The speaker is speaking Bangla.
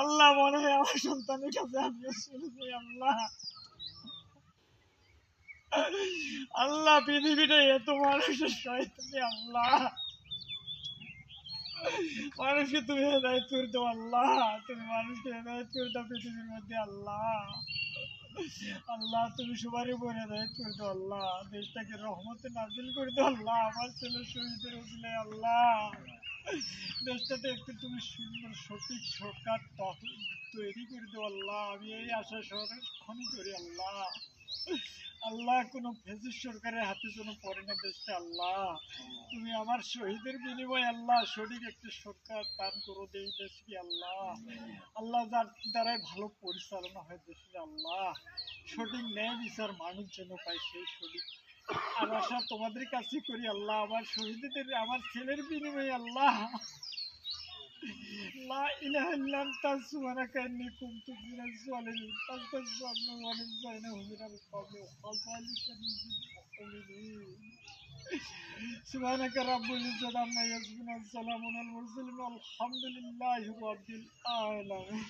আল্লাহ মনে হয় আমার সন্তানের কাছে আমিও শুরু করি আল্লাহ। আল্লাহ পৃথিবীটা এত মানুষের শয়তানি আল্লাহ, মানুষকে তুমি হেদায়েত করে দাও আল্লাহ, তুমি মানুষকে হেদায়েত করে দাও পৃথিবীর মধ্যে আল্লাহ। আল্লাহ তুমি সবারই উপর হেদায়েত করে দাও আল্লাহ, দেশটাকে রহমতে নাজিল করে দাও আল্লাহ, আমার ছেলে শহীদের উসিলায় আল্লাহ। দেশটাতে একটু তুমি সুন্দর সঠিক সরকার তৈরি করে দাও আল্লাহ, আমি এই আশা সরক্ষণই করি আল্লাহ। আল্লাহ কোনো ফেসিস সরকারের হাতে যেন পড়ে না দেশটা আল্লাহ, তুমি আমার শহীদের বিনিময়ে আল্লাহ সঠিক একটি সরকার দান করো এই দেশকে আল্লাহ। আল্লাহ যার দ্বারাই ভালো পরিচালনা হয় দেশের আল্লাহ, সঠিক ন্যায় বিচার মানুষ যেন পায় সেই সঠিক আর আশা তোমাদের কাছেই করি আল্লাহ, আমার শহীদদের আমার ছেলের বিনিময়ে আল্লাহ। লা ইলাহা ইল্লা আনতা সুবহানাকা ইন্নী কুনতু মিনাজ জালিমিন। আস্তাগফিরুল্লাহ ওয়া আস্তাগফিরুহু মিনাল কওমি ওয়া যালিকা মিনাল মুমিনিন। সুবহানাকা রাব্বিল ইজ্জাতি আম্মা ইয়াসিফুন ওয়া সালামুন আলাল মুরসালিন ওয়ালহামদুলিল্লাহি রাব্বিল আলামিন।